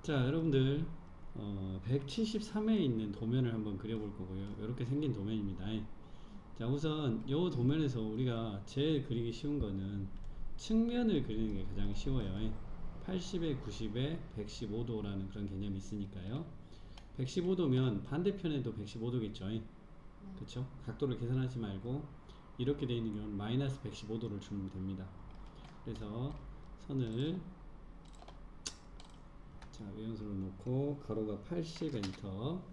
자, 여러분들 173에 있는 도면을 한번 그려볼 거고요. 이렇게 생긴 도면입니다. 자, 우선 이 도면에서 우리가 제일 그리기 쉬운 거는 측면을 그리는 게 가장 쉬워요. 80에 90에 115도라는 그런 개념이 있으니까요. 115도면 반대편에도 115도겠죠. 그쵸? 각도를 계산하지 말고 이렇게 되어 있는 경우는 마이너스 115도를 주면 됩니다. 그래서 선을 자, 외형수를 놓고 가로가 80 엔터,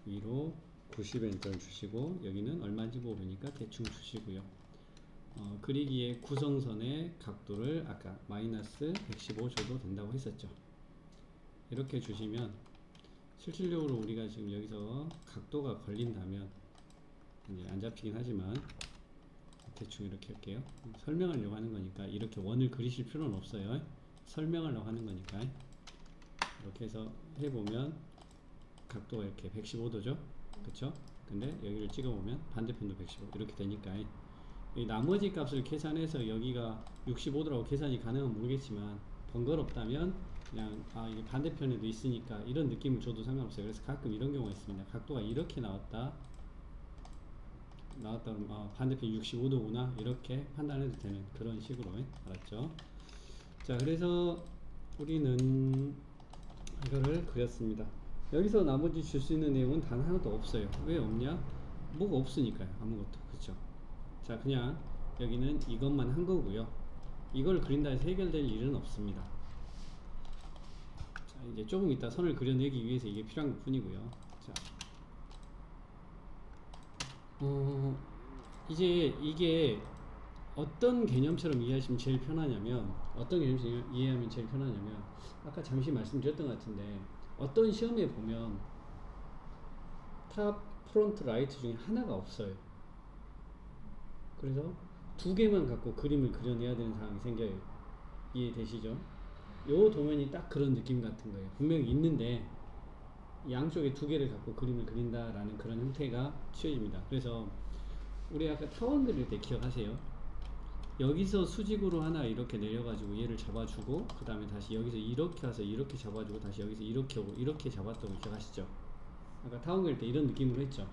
위로 90 엔터를 주시고 여기는 얼마인지 모르니까 대충 주시고요. 그리기에 구성선의 각도를 아까 마이너스 115 줘도 된다고 했었죠. 이렇게 주시면 실질적으로 우리가 지금 여기서 각도가 걸린다면 이제 안 잡히긴 하지만 대충 이렇게 할게요. 설명하려고 하는 거니까 이렇게 원을 그리실 필요는 없어요. 설명하려고 하는 거니까. 이렇게 해서 해보면 각도가 이렇게 115도죠. 그쵸? 근데 여기를 찍어보면 반대편도 115 이렇게 되니까 이 나머지 값을 계산해서 여기가 65도라고 계산이 가능한 모르겠지만 번거롭다면 그냥 이게 반대편에도 있으니까 이런 느낌을 줘도 상관없어요. 그래서 가끔 이런 경우가 있습니다. 각도가 이렇게 나왔다 그러면 반대편 65도구나 이렇게 판단해도 되는 그런 식으로 알았죠? 자, 그래서 우리는 이거를 그렸습니다. 여기서 나머지 줄 수 있는 내용은 단 하나도 없어요. 왜 없냐? 뭐가 없으니까요. 아무것도. 그쵸? 자, 그냥 여기는 이것만 한 거고요. 이걸 그린다 해서 해결될 일은 없습니다. 자, 이제 조금 이따 선을 그려내기 위해서 이게 필요한 것 뿐이고요. 자, 이제 이게 어떤 개념처럼 이해하시면 제일 편하냐면 어떤 개념처럼 이해하면 제일 편하냐면 아까 잠시 말씀드렸던 것 같은데 어떤 시험에 보면 탑, 프론트, 라이트 중에 하나가 없어요. 그래서 두 개만 갖고 그림을 그려내야 되는 상황이 생겨요. 이해되시죠? 요 도면이 딱 그런 느낌 같은 거예요. 분명히 있는데 양쪽에 두 개를 갖고 그림을 그린다라는 그런 형태가 취해집니다. 그래서 우리 아까 타원 그릴 때 기억하세요? 여기서 수직으로 하나 이렇게 내려가지고 얘를 잡아주고 그 다음에 다시 여기서 이렇게 와서 이렇게 잡아주고 다시 여기서 이렇게 오고 이렇게 잡았던 거 기억하시죠? 아까 타원 그릴 때 이런 느낌으로 했죠.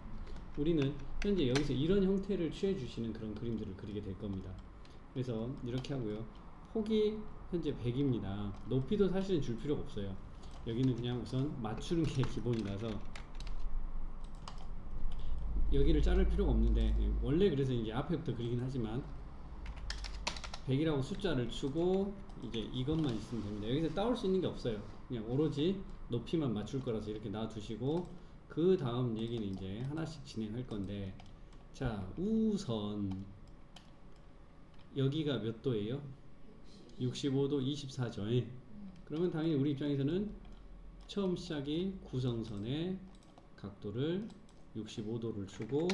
우리는 현재 여기서 이런 형태를 취해 주시는 그런 그림들을 그리게 될 겁니다. 그래서 이렇게 하고요. 폭이 현재 100입니다. 높이도 사실은 줄 필요가 없어요. 여기는 그냥 우선 맞추는 게 기본이라서 여기를 자를 필요가 없는데 원래 그래서 이제 앞에부터 그리긴 하지만 100이라고 숫자를 주고 이제 이것만 있으면 됩니다. 여기서 따올 수 있는 게 없어요. 그냥 오로지 높이만 맞출 거라서 이렇게 놔두시고 그 다음 얘기는 이제 하나씩 진행할 건데 자, 우선 여기가 몇 도예요? 65도 24죠. 그러면 당연히 우리 입장에서는 처음 시작이 구성선의 각도를 65도를 주고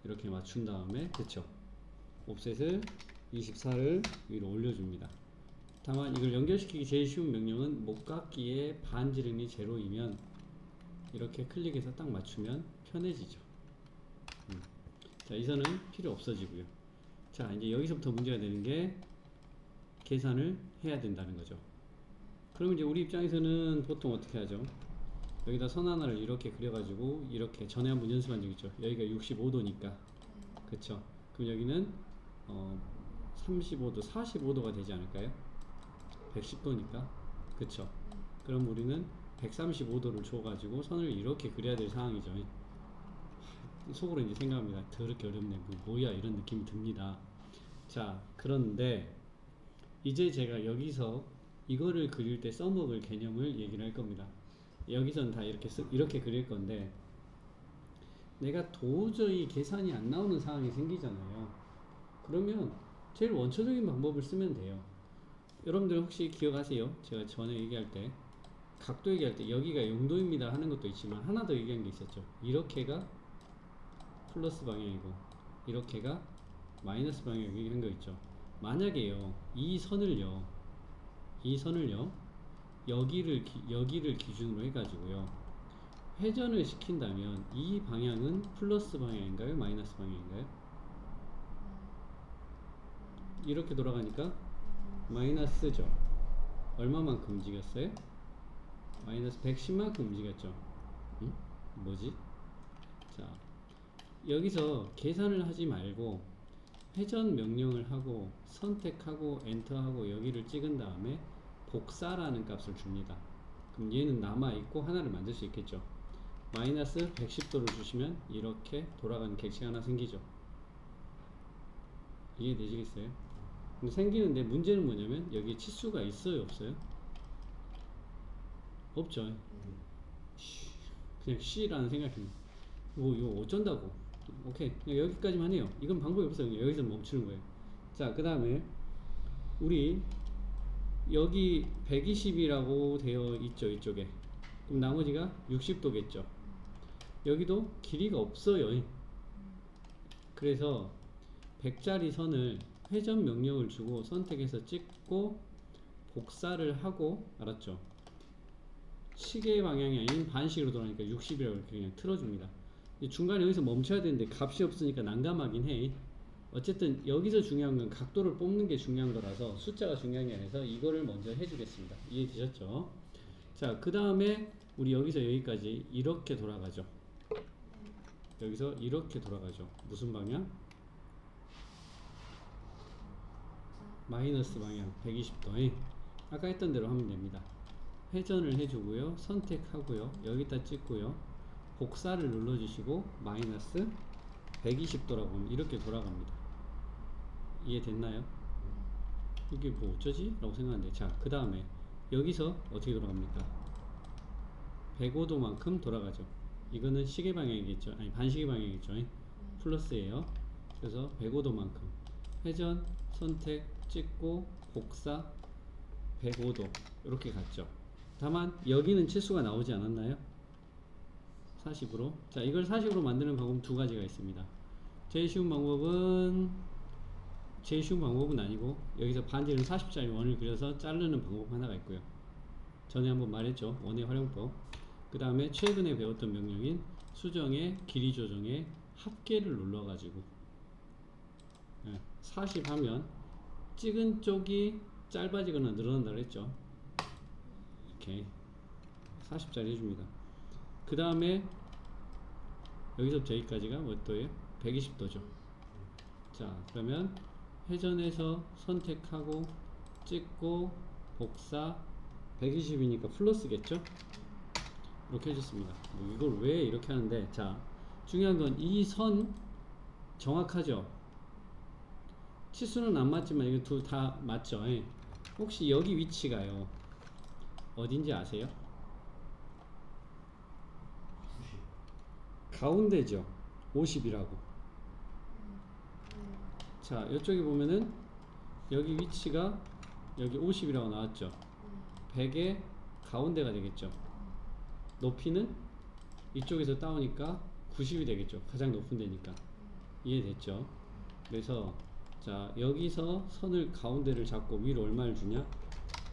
이렇게 맞춘 다음에 그쵸? 옵셋을 24를 위로 올려줍니다. 다만 이걸 연결시키기 제일 쉬운 명령은 목깎기의 반지름이 제로이면 이렇게 클릭해서 딱 맞추면 편해지죠. 자, 이 선은 필요 없어지고요. 자, 이제 여기서부터 문제가 되는 게 계산을 해야 된다는 거죠. 그러면 이제 우리 입장에서는 보통 어떻게 하죠? 여기다 선 하나를 이렇게 그려가지고 이렇게 전에 한번 연습한 적 있죠. 여기가 65도니까 그쵸? 그럼 여기는 35도, 45도가 되지 않을까요? 110도니까 그쵸? 그럼 우리는 135도를 줘가지고 선을 이렇게 그려야 될 상황이죠. 속으로 이제 생각합니다. 더럽게 어렵네. 뭐야 이런 느낌이 듭니다. 자, 그런데 이제 제가 여기서 이거를 그릴 때 써먹을 개념을 얘기를 할 겁니다. 여기선 다 이렇게 그릴 건데 내가 도저히 계산이 안 나오는 상황이 생기잖아요. 그러면 제일 원초적인 방법을 쓰면 돼요. 여러분들 혹시 기억하세요? 제가 전에 얘기할 때 각도 얘기할 때 여기가 0도입니다 하는 것도 있지만 하나 더 얘기한 게 있었죠. 이렇게가 플러스 방향이고 이렇게가 마이너스 방향 얘기한 거 있죠. 만약에요 이 선을요 여기를 기준으로 해가지고요 회전을 시킨다면 이 방향은 플러스 방향인가요? 마이너스 방향인가요? 이렇게 돌아가니까 마이너스죠. 얼마만큼 움직였어요? 마이너스 110만큼 움직였죠. 응? 뭐지? 자, 여기서 계산을 하지 말고 회전 명령을 하고 선택하고 엔터하고 여기를 찍은 다음에 복사라는 값을 줍니다. 그럼 얘는 남아있고 하나를 만들 수 있겠죠. 마이너스 110도를 주시면 이렇게 돌아가는 객체가 하나 생기죠. 이해되시겠어요? 근데 생기는데 문제는 뭐냐면 여기에 치수가 있어요 없어요? 없죠. 그냥 C라는 생각입니다. 뭐 이거 어쩐다고. 오케이, 그냥 여기까지만 해요. 이건 방법이 없어요. 그냥 여기서 멈추는 거예요. 자, 그 다음에 우리 여기 120이라고 되어 있죠, 이쪽에. 그럼 나머지가 60도겠죠. 여기도 길이가 없어요. 그래서 100짜리 선을 회전 명령을 주고 선택해서 찍고 복사를 하고, 알았죠? 시계 방향이 아닌 반시계로 돌아가니까 60이라고 이렇게 그냥 틀어줍니다. 중간에 여기서 멈춰야 되는데 값이 없으니까 난감하긴 해. 어쨌든 여기서 중요한 건 각도를 뽑는 게 중요한 거라서 숫자가 중요한 게 아니라서 이거를 먼저 해주겠습니다. 이해되셨죠? 자, 그 다음에 우리 여기서 여기까지 이렇게 돌아가죠. 여기서 이렇게 돌아가죠. 무슨 방향? 마이너스 방향 120도. 아까 했던 대로 하면 됩니다. 회전을 해주고요, 선택하고요, 여기다 찍고요, 복사를 눌러주시고 마이너스 120도라고 하면 이렇게 돌아갑니다. 이해됐나요? 이게 뭐 어쩌지? 라고 생각하는데, 자, 그 다음에 여기서 어떻게 돌아갑니까? 105도만큼 돌아가죠. 이거는 시계 방향이겠죠. 아니, 반시계 방향이겠죠. 플러스예요. 그래서 105도만큼 회전, 선택, 찍고 복사 105도 이렇게 갔죠. 다만 여기는 치수가 나오지 않았나요? 40으로. 자, 이걸 40으로 만드는 방법 두 가지가 있습니다. 제일 쉬운 방법은 아니고, 여기서 반지름 40짜리 원을 그려서 자르는 방법 하나가 있고요. 전에 한번 말했죠, 원의 활용법. 그 다음에 최근에 배웠던 명령인 수정의 길이 조정의 합계를 눌러가지고 40 하면 찍은 쪽이 짧아지거나 늘어난다 그랬죠. 이렇게 40짜리 해줍니다. 그 다음에 여기서부터 여기까지가 몇 도예요? 120도죠. 자, 그러면 회전해서 선택하고 찍고 복사 120이니까 플러스겠죠? 이렇게 해줬습니다. 뭐 이걸 왜 이렇게 하는데, 자, 중요한 건 이 선 정확하죠? 치수는 안 맞지만 이거 둘 다 맞죠? 혹시 여기 위치가요 어딘지 아세요? 가운데죠. 50이라고. 자, 이쪽에 보면은 여기 위치가 여기 50이라고 나왔죠. 100의 가운데가 되겠죠. 높이는 이쪽에서 따오니까 90이 되겠죠. 가장 높은 데니까. 이해됐죠? 그래서 자, 여기서 선을 가운데를 잡고 위로 얼마를 주냐?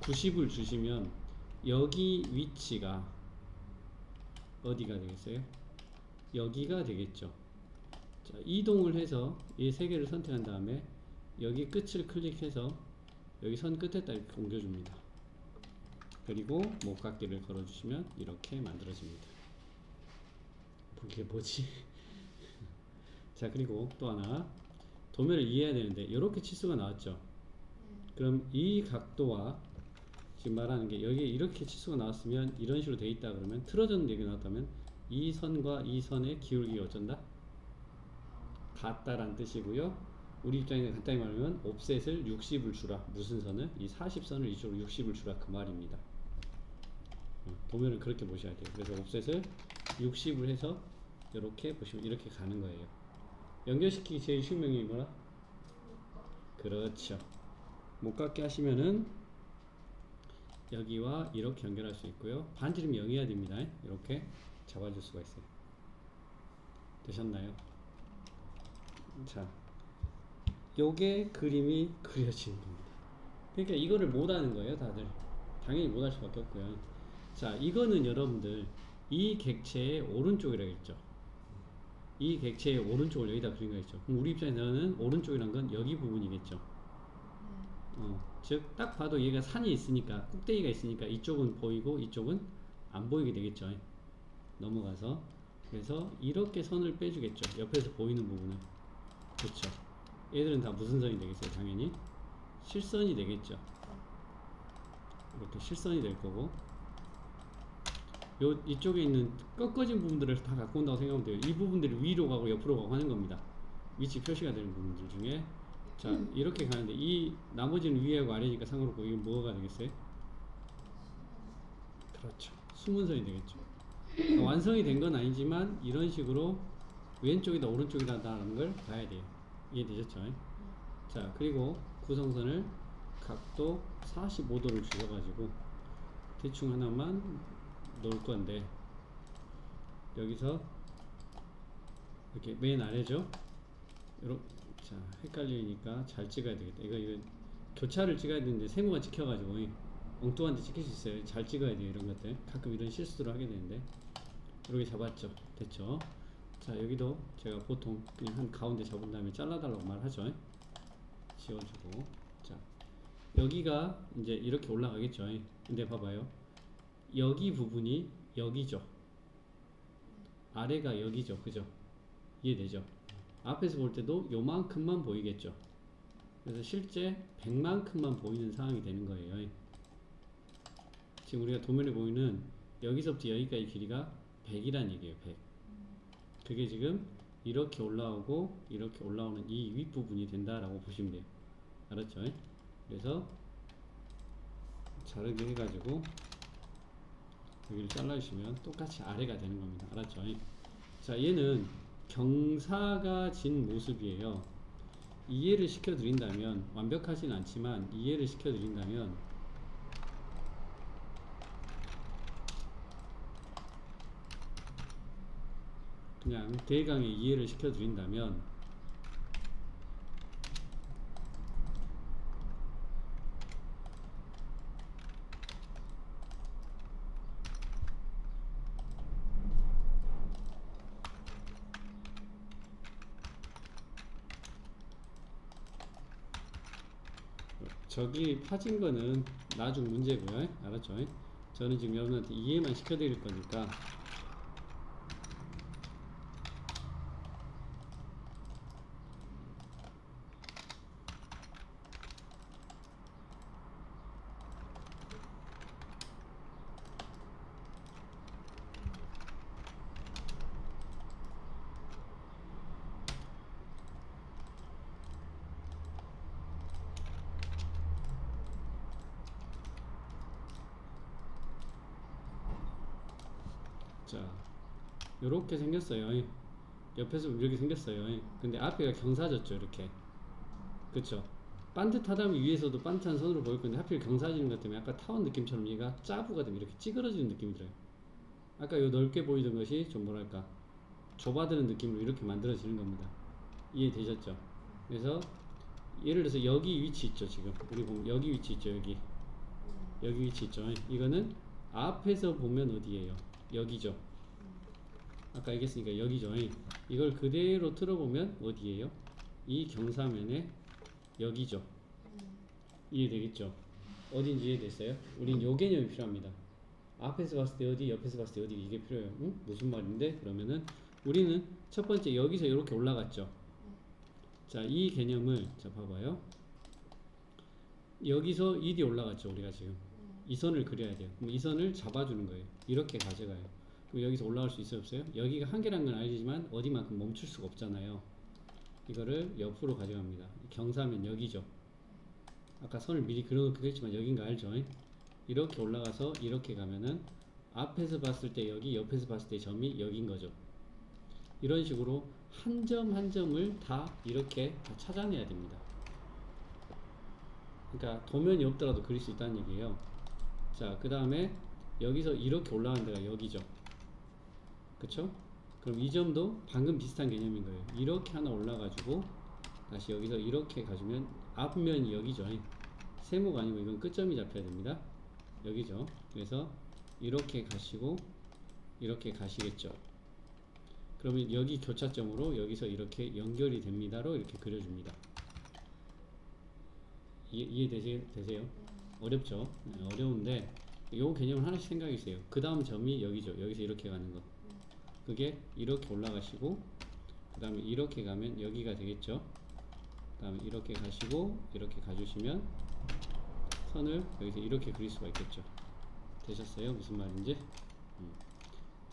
90을 주시면 여기 위치가 어디가 되겠어요? 여기가 되겠죠. 자, 이동을 해서 이 세 개를 선택한 다음에 여기 끝을 클릭해서 여기 선 끝에다 이렇게 옮겨줍니다. 그리고 목각기를 걸어주시면 이렇게 만들어집니다. 이게 뭐지? 자, 그리고 또 하나, 도면을 이해해야 되는데 이렇게 치수가 나왔죠. 그럼 이 각도와 지금 말하는 게 여기 이렇게 치수가 나왔으면 이런 식으로 돼 있다 그러면, 틀어졌는 얘기가 나왔다면 이 선과 이 선의 기울기가 어쩐다? 같다라는 뜻이고요. 우리 입장에서 간단히 말하면 옵셋을 60을 주라. 무슨 선을? 이 40선을 이쪽으로 60을 주라, 그 말입니다. 도면을 그렇게 보셔야 돼요. 그래서 옵셋을 60을 해서 이렇게 보시면 이렇게 가는 거예요. 연결시키기 제일 쉬운 명령이 뭐라? 그렇죠. 못 갖게 하시면은 여기와 이렇게 연결할 수 있고요. 반지름이 0이어야 됩니다. 이렇게 잡아줄 수가 있어요. 되셨나요? 자, 요게 그림이 그려지는 겁니다. 그러니까 이거를 못하는 거예요, 다들. 당연히 못할 수밖에 없고요. 자, 이거는 여러분들 이 객체의 오른쪽이라겠죠. 이 객체의 오른쪽을 여기다 그린 거겠죠. 그럼 우리 입장에서는 오른쪽이란 건 여기 부분이겠죠. 즉 딱 봐도 얘가 산이 있으니까, 꼭대기가 있으니까 이쪽은 보이고 이쪽은 안 보이게 되겠죠. 넘어가서. 그래서 이렇게 선을 빼주겠죠. 옆에서 보이는 부분은. 그렇죠. 얘들은 다 무슨 선이 되겠어요? 당연히 실선이 되겠죠. 이렇게 실선이 될 거고, 이쪽에 있는 꺾어진 부분들을 다 갖고 온다고 생각하면 돼요. 이 부분들이 위로 가고 옆으로 가고 하는 겁니다. 위치 표시가 되는 부분들 중에. 자, 이렇게 가는데 이 나머지는 위하고 아래니까 상관없고 이건 뭐가 되겠어요? 그렇죠. 수문선이 되겠죠. 그러니까 완성이 된 건 아니지만 이런 식으로 왼쪽이다 오른쪽이다라는 걸 봐야 돼요. 이해되셨죠? 자, 그리고 구성선을 각도 45도를 주셔가지고 대충 하나만 놓을 건데, 여기서 이렇게 맨 아래죠? 요렇게. 자, 헷갈리니까 잘 찍어야 되겠다. 이거 교차를 찍어야 되는데 세모가 찍혀가지고 엉뚱한 데 찍힐 수 있어요. 잘 찍어야 돼요. 이런 것들 가끔 이런 실수를 하게 되는데, 이렇게 잡았죠. 됐죠? 자, 여기도 제가 보통 그냥 한 가운데 잡은 다음에 잘라달라고 말하죠. 지워주고. 자, 여기가 이제 이렇게 올라가겠죠. 근데 봐봐요, 여기 부분이 여기죠. 아래가 여기죠. 그죠? 이해되죠? 앞에서 볼 때도 요만큼만 보이겠죠. 그래서 실제 100만큼만 보이는 상황이 되는 거예요. 지금 우리가 도면에 보이는 여기서부터 여기까지 길이가 100이란 얘기예요. 100. 그게 지금 이렇게 올라오고 이렇게 올라오는 이 윗부분이 된다라고 보시면 돼요. 알았죠? 그래서 자르게 해가지고 여기를 잘라주시면 똑같이 아래가 되는 겁니다. 알았죠? 자, 얘는 경사가 진 모습이에요. 이해를 시켜드린다면, 완벽하진 않지만 이해를 시켜드린다면, 그냥 대강의 이해를 시켜드린다면, 저기 파진 거는 나중 문제고요. 알았죠? 저는 지금 여러분한테 이해만 시켜드릴 거니까. 자, 요렇게 생겼어요. 옆에서 이렇게 생겼어요. 근데 앞에가 경사졌죠. 이렇게. 그쵸? 반듯하다면 위에서도 반듯한 선으로 보일 건데 하필 경사지는 것 때문에 아까 타원 느낌처럼 얘가 짜부가 되면 이렇게 찌그러지는 느낌이 들어요. 아까 요 넓게 보이던 것이 좀 뭐랄까 좁아드는 느낌으로 이렇게 만들어지는 겁니다. 이해되셨죠? 그래서 예를 들어서 여기 위치 있죠. 지금 우리 보면 여기 위치 있죠. 여기 위치 있죠. 이거는 앞에서 보면 어디예요? 여기죠. 아까 얘기했으니까 여기죠. 이걸 그대로 틀어보면 어디예요? 이 경사면에 여기죠. 이해되겠죠? 어딘지 이해됐어요? 우린 요 개념이 필요합니다. 앞에서 봤을 때 어디, 옆에서 봤을 때 어디, 이게 필요해요. 응? 무슨 말인데? 그러면은 우리는 첫 번째 여기서 이렇게 올라갔죠. 자, 이 개념을 자 봐봐요. 여기서 이리 올라갔죠. 우리가 지금 이 선을 그려야 돼요. 그럼 이 선을 잡아주는 거예요. 이렇게 가져가요. 그럼 여기서 올라갈 수 있어요, 없어요? 여기가 한계란 건 알지만 어디만큼 멈출 수가 없잖아요. 이거를 옆으로 가져갑니다. 경사면 여기죠. 아까 선을 미리 그려놓기도 했지만 여긴 거 알죠? 이렇게 올라가서 이렇게 가면은 앞에서 봤을 때 여기, 옆에서 봤을 때 점이 여긴 거죠. 이런 식으로 한 점 한 점을 다 이렇게 다 찾아내야 됩니다. 그러니까 도면이 없더라도 그릴 수 있다는 얘기예요. 자, 그 다음에 여기서 이렇게 올라가는 데가 여기죠. 그쵸? 그럼 이 점도 방금 비슷한 개념인 거예요. 이렇게 하나 올라가지고 다시 여기서 이렇게 가주면 앞면이 여기죠. 세모가 아니고 이건 끝점이 잡혀야 됩니다. 여기죠. 그래서 이렇게 가시고 이렇게 가시겠죠. 그러면 여기 교차점으로 여기서 이렇게 연결이 됩니다로 이렇게 그려줍니다. 이해되세요? 어렵죠? 네, 어려운데 요 개념을 하나씩 생각해 주세요. 그 다음 점이 여기죠. 여기서 이렇게 가는 거. 그게 이렇게 올라가시고, 그 다음에 이렇게 가면 여기가 되겠죠. 그 다음에 이렇게 가시고, 이렇게 가주시면 선을 여기서 이렇게 그릴 수가 있겠죠. 되셨어요? 무슨 말인지?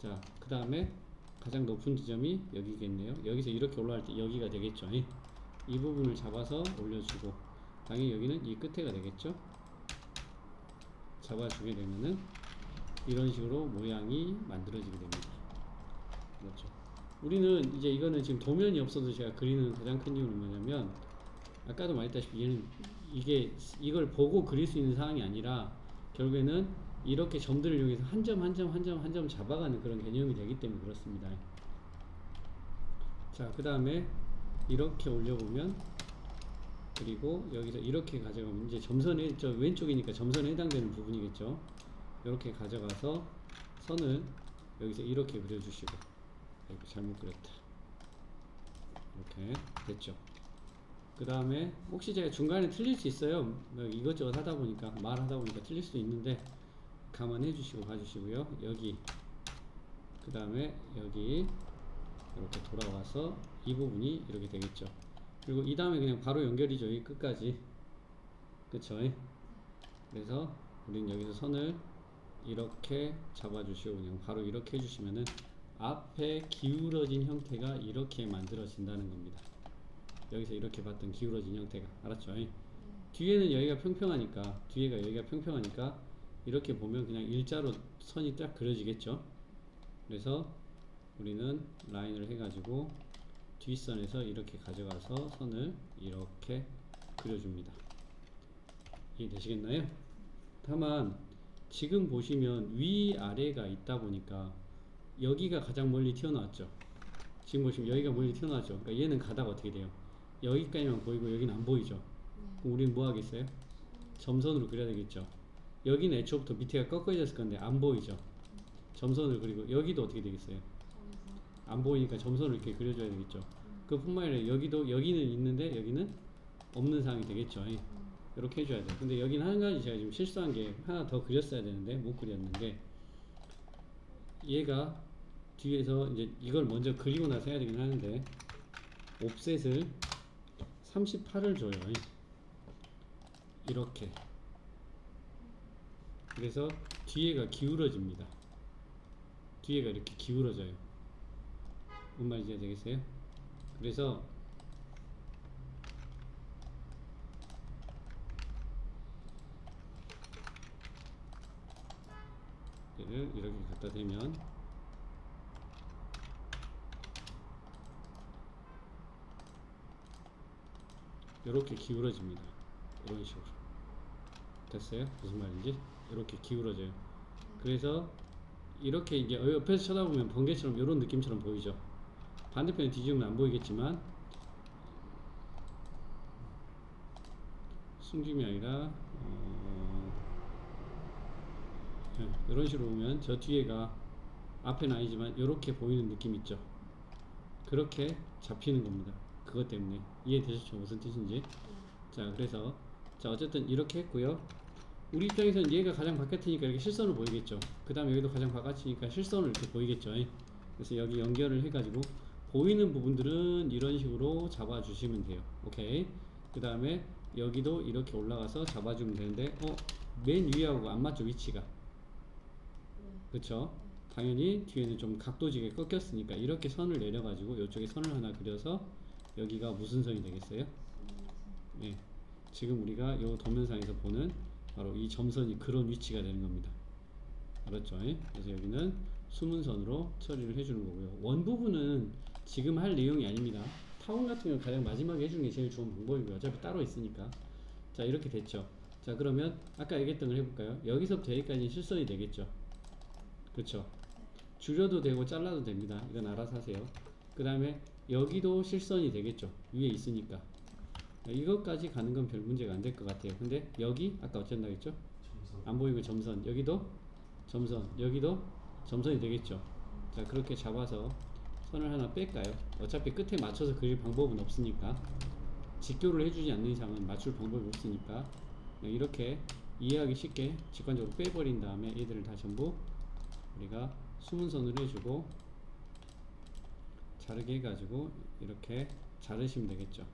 자, 그 다음에 가장 높은 지점이 여기겠네요. 여기서 이렇게 올라갈 때 여기가 되겠죠. 이 부분을 잡아서 올려주고, 당연히 여기는 이 끝에가 되겠죠. 잡아주게 되면은 이런 식으로 모양이 만들어지게 됩니다. 그렇죠. 우리는 이제 이거는 지금 도면이 없어도 제가 그리는 가장 큰 이유는 뭐냐면, 아까도 말했다시피 얘는 이걸 보고 그릴 수 있는 상황이 아니라 결국에는 이렇게 점들을 이용해서 한 점 한 점 한 점 한 점 잡아가는 그런 개념이 되기 때문에 그렇습니다. 자, 그 다음에 이렇게 올려보면, 그리고 여기서 이렇게 가져가면 이제 점선에, 저 왼쪽이니까 점선에 해당되는 부분이겠죠. 이렇게 가져가서 선을 여기서 이렇게 그려주시고, 아이고 잘못 그렸다. 이렇게 됐죠. 그 다음에 혹시 제가 중간에 틀릴 수 있어요. 뭐 이것저것 하다 보니까, 말하다 보니까 틀릴 수도 있는데 감안해 주시고 봐주시고요. 여기, 그 다음에 여기 이렇게 돌아와서 이 부분이 이렇게 되겠죠. 그리고 이 다음에 그냥 바로 연결이죠. 이 끝까지. 그쵸? 그래서 우린 여기서 선을 이렇게 잡아주시고 그냥 바로 이렇게 해주시면은 앞에 기울어진 형태가 이렇게 만들어진다는 겁니다. 여기서 이렇게 봤던 기울어진 형태가. 알았죠? 뒤에는 여기가 평평하니까, 뒤에가 여기가 평평하니까 이렇게 보면 그냥 일자로 선이 딱 그려지겠죠. 그래서 우리는 라인을 해가지고 뒷선에서 이렇게 가져가서 선을 이렇게 그려줍니다. 이해되시겠나요? 다만 지금 보시면 위아래가 있다 보니까 여기가 가장 멀리 튀어나왔죠. 지금 보시면 여기가 멀리 튀어나왔죠. 그러니까 얘는 가다가 어떻게 돼요? 여기까지만 보이고 여기는 안 보이죠. 그럼 우리는 뭐 하겠어요? 점선으로 그려야 되겠죠. 여기는 애초부터 밑에가 꺾어졌을 건데 안 보이죠. 점선을 그리고 여기도 어떻게 되겠어요? 안 보이니까 점선을 이렇게 그려줘야 되겠죠. 그뿐만 아니라 여기도, 여기는 있는데 여기는 없는 상황이 되겠죠. 이렇게 해줘야 돼요. 근데 여기는 한 가지 제가 지금 실수한 게 하나 더 그렸어야 되는데 못 그렸는데, 얘가 뒤에서 이제 이걸 먼저 그리고 나서 해야 되긴 하는데 옵셋을 38을 줘요. 이렇게. 그래서 뒤에가 기울어집니다. 뒤에가 이렇게 기울어져요. 뭔 말인지 되겠어요? 그래서 얘를 이렇게 갖다 대면 이렇게 기울어집니다. 이런 식으로. 됐어요? 무슨 말인지? 이렇게 기울어져요. 그래서 이렇게 이제 옆에서 쳐다보면 번개처럼 이런 느낌처럼 보이죠. 반대편에 뒤집으면 안 보이겠지만, 숨김이 아니라 이런 식으로 보면 저 뒤에가 앞에는 아니지만 이렇게 보이는 느낌 있죠. 그렇게 잡히는 겁니다. 그것 때문에. 이해되셨죠? 무슨 뜻인지? 자, 그래서 자 어쨌든 이렇게 했고요. 우리 입장에서는 얘가 가장 바깥이니까 이렇게 실선을 보이겠죠. 그 다음에 여기도 가장 바깥이니까 실선을 이렇게 보이겠죠. 그래서 여기 연결을 해가지고 보이는 부분들은 이런 식으로 잡아주시면 돼요. 오케이. 그 다음에 여기도 이렇게 올라가서 잡아주면 되는데 맨 위하고 안 맞죠, 위치가. 그쵸? 당연히 뒤에는 좀 각도지게 꺾였으니까 이렇게 선을 내려가지고 이쪽에 선을 하나 그려서 여기가 무슨 선이 되겠어요? 예. 지금 우리가 이 도면상에서 보는 바로 이 점선이 그런 위치가 되는 겁니다. 알았죠? 그래서 여기는 숨은 선으로 처리를 해주는 거고요. 원 부분은 지금 할 내용이 아닙니다. 타원 같은 경우는 가장 마지막에 해주는 게 제일 좋은 방법이고요. 어차피 따로 있으니까. 자, 이렇게 됐죠. 자, 그러면 아까 얘기했던 걸 해볼까요? 여기서부터 여기까지 실선이 되겠죠. 그렇죠? 줄여도 되고 잘라도 됩니다. 이건 알아서 하세요. 그 다음에 여기도 실선이 되겠죠. 위에 있으니까. 이것까지 가는 건 별 문제가 안 될 것 같아요. 근데 여기 아까 어쩐다 했죠? 점선. 안 보이고 점선. 여기도 점선. 여기도 점선이 되겠죠. 자, 그렇게 잡아서 선을 하나 뺄까요? 어차피 끝에 맞춰서 그릴 방법은 없으니까, 직교를 해주지 않는 이상은 맞출 방법이 없으니까 그냥 이렇게 이해하기 쉽게 직관적으로 빼버린 다음에 얘들을 다 전부 우리가 수문선으로 해주고 자르게 해가지고 이렇게 자르시면 되겠죠.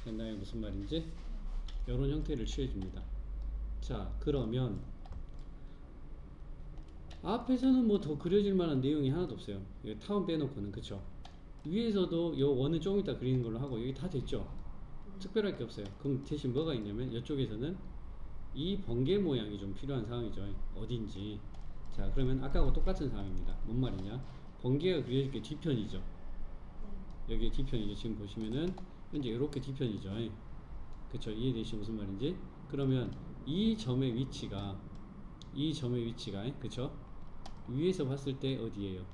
됐나요? 무슨 말인지? 이런 형태를 취해줍니다. 자, 그러면 앞에서는 뭐 더 그려질 만한 내용이 하나도 없어요. 이거 타원 빼놓고는. 그쵸? 위에서도 요 원은 조금 이따 그리는 걸로 하고 여기 다 됐죠? 특별할 게 없어요. 그럼 대신 뭐가 있냐면 이쪽에서는 이 번개 모양이 좀 필요한 상황이죠. 어딘지. 자, 그러면 아까하고 똑같은 상황입니다. 뭔 말이냐? 번개가 그려질 게 뒤편이죠. 여기 뒤편이죠. 지금 보시면은 현재 이렇게 뒤편이죠. 그쵸? 이해되시죠? 무슨 말인지? 그러면 이 점의 위치가 그쵸? 위에서 봤을 때 어디예요?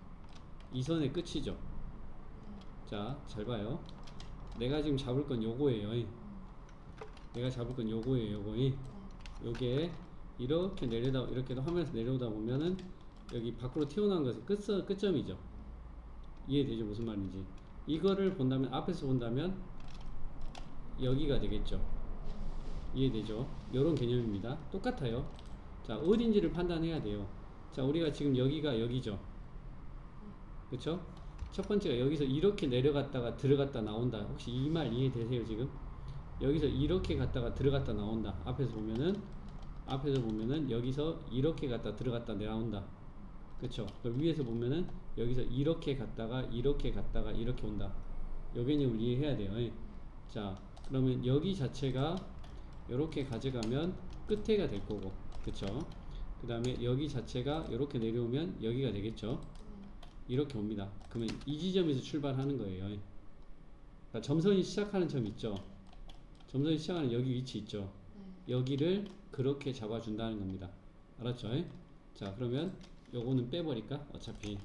이 선의 끝이죠. 자, 잘 봐요. 내가 지금 잡을 건 요거예요. 내가 잡을 건 요거예요. 요게 이렇게 내려다 이렇게 하면서 내려오다 보면은 여기 밖으로 튀어나온 것은 끝점이죠. 이해되죠? 무슨 말인지? 이거를 본다면 앞에서 본다면 여기가 되겠죠. 이해되죠? 요런 개념입니다. 똑같아요. 자, 어딘지를 판단해야 돼요. 자, 우리가 지금 여기가 여기죠. 그쵸? 첫 번째가 여기서 이렇게 내려갔다가 들어갔다 나온다. 혹시 이 말 이해되세요? 지금 여기서 이렇게 갔다가 들어갔다 나온다. 앞에서 보면은 여기서 이렇게 갔다 들어갔다 나온다. 그쵸? 그럼 위에서 보면은 여기서 이렇게 갔다가 이렇게 온다. 요 개념을 이해해야 돼요. 자, 그러면 여기 자체가 이렇게 가져가면 끝에가 될 거고, 그쵸? 그 다음에 여기 자체가 이렇게 내려오면 여기가 되겠죠? 이렇게 옵니다. 그러면 이 지점에서 출발하는 거예요. 그러니까 점선이 시작하는 점 있죠? 점선이 시작하는 여기 위치 있죠? 여기를 그렇게 잡아준다는 겁니다. 알았죠? 자, 그러면 요거는 빼버릴까? 어차피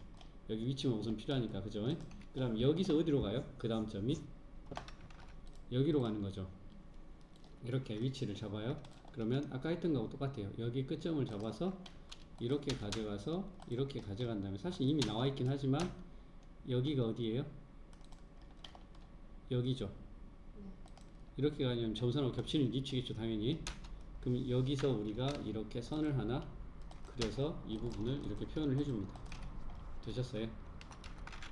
여기 위치만 우선 필요하니까. 그죠? 그 다음 여기서 어디로 가요? 그 다음 점이 여기로 가는 거죠. 이렇게 위치를 잡아요. 그러면 아까 했던 거하고 똑같아요. 여기 끝점을 잡아서 이렇게 가져가서 이렇게 가져간 다음에, 사실 이미 나와 있긴 하지만 여기가 어디예요? 여기죠. 이렇게 가면 점선하고 겹치는 위치겠죠, 당연히. 그럼 여기서 우리가 이렇게 선을 하나 그려서 이 부분을 이렇게 표현을 해줍니다. 되셨어요?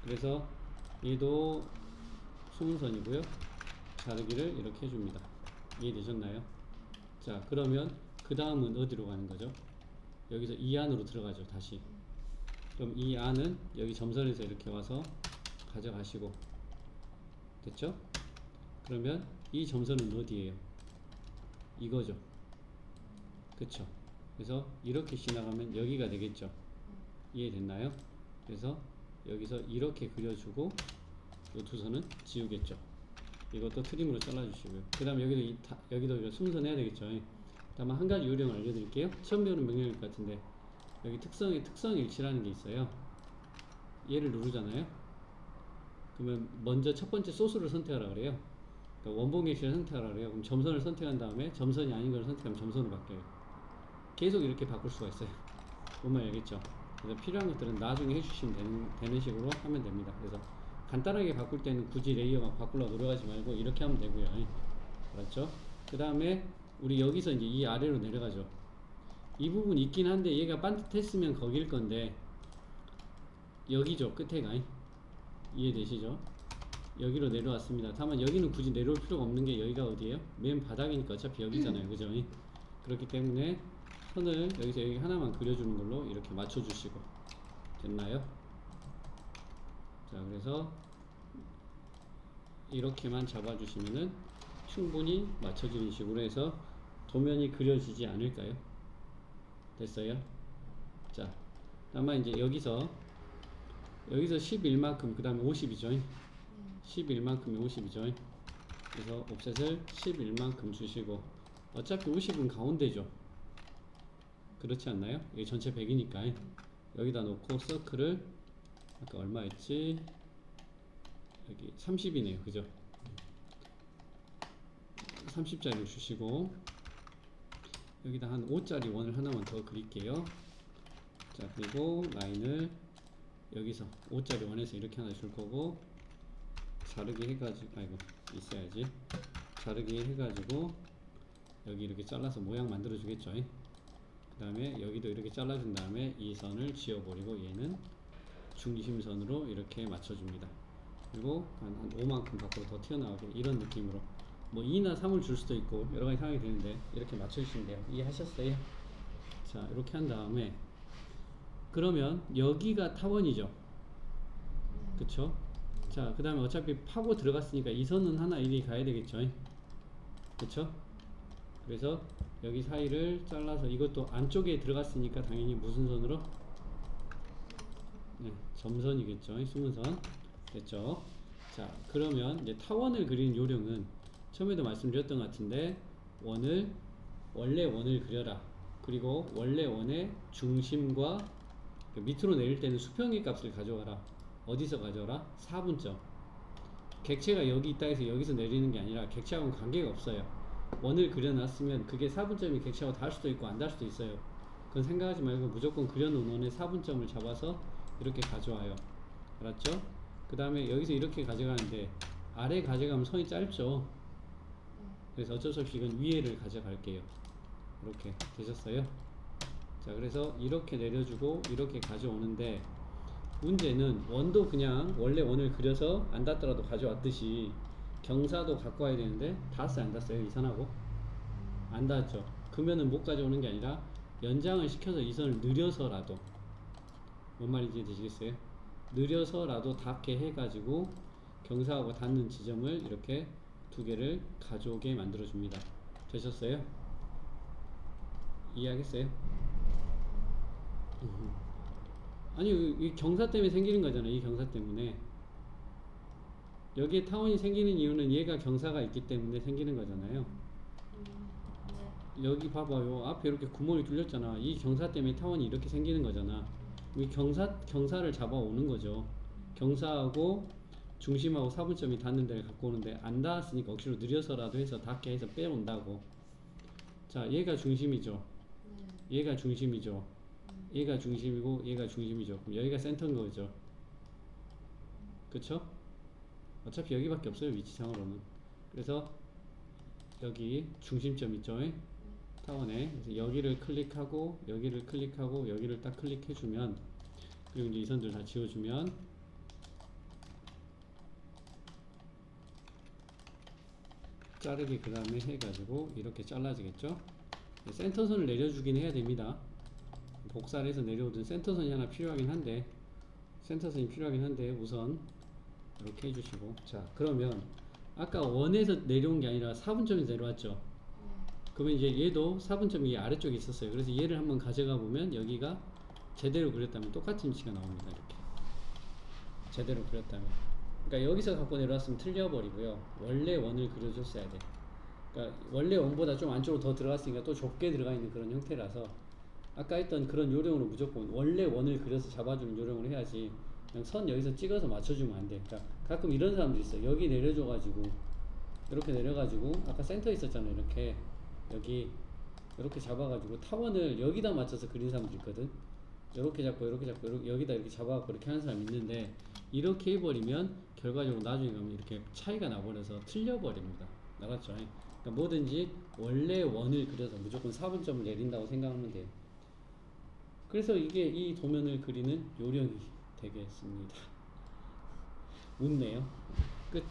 그래서 얘도 수문선이고요. 자르기를 이렇게 해줍니다. 이해되셨나요? 자, 그러면 그 다음은 어디로 가는 거죠? 여기서 이 안으로 들어가죠. 다시. 그럼 이 안은 여기 점선에서 이렇게 와서 가져가시고, 됐죠? 그러면 이 점선은 어디예요? 이거죠. 그쵸? 그래서 이렇게 지나가면 여기가 되겠죠. 이해됐나요? 그래서 여기서 이렇게 그려주고 이 두 선은 지우겠죠. 이것도 트림으로 잘라주시고요. 그 다음 여기도 수문선 해야 되겠죠. 다만 한 가지 요령을 알려드릴게요. 처음 배우는 명령일 것 같은데, 여기 특성 일치라는 게 있어요. 얘를 누르잖아요. 그러면 먼저 첫 번째 소스를 선택하라 그래요. 그러니까 원본 객실을 선택하라 그래요. 그럼 점선을 선택한 다음에 점선이 아닌 걸 선택하면 점선으로 바뀌어요. 계속 이렇게 바꿀 수가 있어요. 뭔 말인지 알겠죠? 그래서 필요한 것들은 나중에 해주시면 되는 식으로 하면 됩니다. 그래서 간단하게 바꿀 때는 굳이 레이어 막 바꾸려고 노력하지 말고 이렇게 하면 되고요. 알았죠? 그 다음에 우리 여기서 이제 이 아래로 내려가죠. 이 부분 있긴 한데 얘가 반듯했으면 거길 건데 여기죠, 끝에가. 이해되시죠? 여기로 내려왔습니다. 다만 여기는 굳이 내려올 필요가 없는 게 여기가 어디예요? 맨 바닥이니까 어차피 여기잖아요. 그죠? 그렇기 때문에 선을 여기서 여기 하나만 그려주는 걸로 이렇게 맞춰주시고, 됐나요? 자, 그래서 이렇게만 잡아주시면은 충분히 맞춰지는 식으로 해서 도면이 그려지지 않을까요? 됐어요? 자, 아마 이제 여기서 11만큼 그 다음에 50이죠. 11만큼이 50이죠. 그래서 옵셋을 11만큼 주시고, 어차피 50은 가운데죠. 그렇지 않나요? 이게 전체 100이니까 여기다 놓고 서클을 아까 얼마였지? 여기 30이네요. 그죠? 30짜리 주시고 여기다 한 5짜리 원을 하나만 더 그릴게요. 자, 그리고 라인을 여기서 5짜리 원에서 이렇게 하나 줄 거고, 자르기 해가지고, 아이고 있어야지. 자르기 해가지고 여기 이렇게 잘라서 모양 만들어 주겠죠. 그 다음에 여기도 이렇게 잘라준 다음에 이 선을 지워버리고 얘는 중심선으로 이렇게 맞춰줍니다. 그리고 한 5만큼 밖으로 더 튀어나오게 이런 느낌으로 뭐 2나 3을 줄 수도 있고 여러가지 상황이 되는데 이렇게 맞춰주시면 돼요. 이해하셨어요? 자, 이렇게 한 다음에 그러면 여기가 타원이죠. 그쵸? 자, 그 다음에 어차피 파고 들어갔으니까 이 선은 하나 이리 가야 되겠죠. 그쵸? 그래서 여기 사이를 잘라서 이것도 안쪽에 들어갔으니까 당연히 무슨 선으로? 네, 점선이겠죠. 숨은 선 됐죠. 자, 그러면 이제 타원을 그리는 요령은 처음에도 말씀드렸던 것 같은데 원래 원을 그려라. 그리고 원래 원의 중심과 밑으로 내릴 때는 수평의 값을 가져가라. 어디서 가져가라? 4분점. 객체가 여기 있다 해서 여기서 내리는 게 아니라 객체하고는 관계가 없어요. 원을 그려놨으면 그게 4분점이 객체하고 닿을 수도 있고 안 닿을 수도 있어요. 그건 생각하지 말고 무조건 그려놓은 원의 4분점을 잡아서 이렇게 가져와요. 알았죠? 그 다음에 여기서 이렇게 가져가는데 아래 가져가면 선이 짧죠. 그래서 어쩔 수 없이 이건 위에를 가져갈게요. 이렇게 되셨어요? 자, 그래서 이렇게 내려주고 이렇게 가져오는데 문제는 원도 그냥 원래 원을 그려서 안 닿더라도 가져왔듯이 경사도 갖고 와야 되는데 닿았어요 안 닿았어요? 이 선하고? 안 닿았죠. 그러면은 못 가져오는 게 아니라 연장을 시켜서 이 선을 느려서라도 뭔 말인지 되시겠어요? 느려서라도 닿게 해가지고 경사하고 닿는 지점을 이렇게 두 개를 가져오게 만들어 줍니다. 되셨어요? 이해하겠어요? 아니 이 경사 때문에 생기는 거잖아요. 이 경사 때문에 여기에 타원이 생기는 이유는 얘가 경사가 있기 때문에 생기는 거잖아요. 여기 봐봐요. 앞에 이렇게 구멍이 뚫렸잖아. 이 경사 때문에 타원이 이렇게 생기는 거잖아. 이 경사를 잡아오는 거죠. 경사하고 중심하고 사분점이 닿는 데를 갖고 오는데 안 닿았으니까 억지로 느려서라도 해서 닿게 해서 빼온다고. 자, 얘가 중심이죠. 얘가 중심이죠. 얘가 중심이고 얘가 중심이죠. 그럼 여기가 센터인 거죠. 그쵸? 어차피 여기밖에 없어요. 위치상으로는. 그래서 여기 중심점 있죠. 타원에. 그래서 여기를 클릭하고 여기를 클릭하고 여기를 딱 클릭해주면 그리고 이제 이 선들 다 지워주면 자르기 그 다음에 해가지고 이렇게 잘라지겠죠. 센터선을 내려주긴 해야 됩니다. 복사를 해서 내려오든 센터선이 하나 필요하긴 한데 센터선이 필요하긴 한데 우선 이렇게 해주시고 자 그러면 아까 원에서 내려온 게 아니라 4분점에서 내려왔죠. 그러면 이제 얘도 4분점이 아래쪽에 있었어요. 그래서 얘를 한번 가져가 보면 여기가 제대로 그렸다면 똑같은 위치가 나옵니다. 이렇게 제대로 그렸다면 그러니까 여기서 갖고 내려왔으면 틀려버리고요. 원래 원을 그려줬어야 돼. 그러니까 원래 원보다 좀 안쪽으로 더 들어갔으니까 또 좁게 들어가 있는 그런 형태라서 아까 했던 그런 요령으로 무조건 원래 원을 그려서 잡아주는 요령을 해야지 그냥 선 여기서 찍어서 맞춰주면 안 돼. 그러니까 가끔 이런 사람도 있어요. 여기 내려줘가지고 이렇게 내려가지고 아까 센터에 있었잖아요. 이렇게 여기 이렇게 잡아가지고 타원을 여기다 맞춰서 그린 사람도 있거든. 이렇게 잡고 이렇게 잡고 여기다 이렇게 잡아갖고 이렇게 하는 사람이 있는데 이렇게 해버리면 결과적으로 나중에 가면 이렇게 차이가 나버려서 틀려버립니다. 알았죠? 그러니까 뭐든지 원래 원을 그려서 무조건 4분점을 내린다고 생각하면 돼요. 그래서 이게 이 도면을 그리는 요령이 되겠습니다. 웃네요. 끝.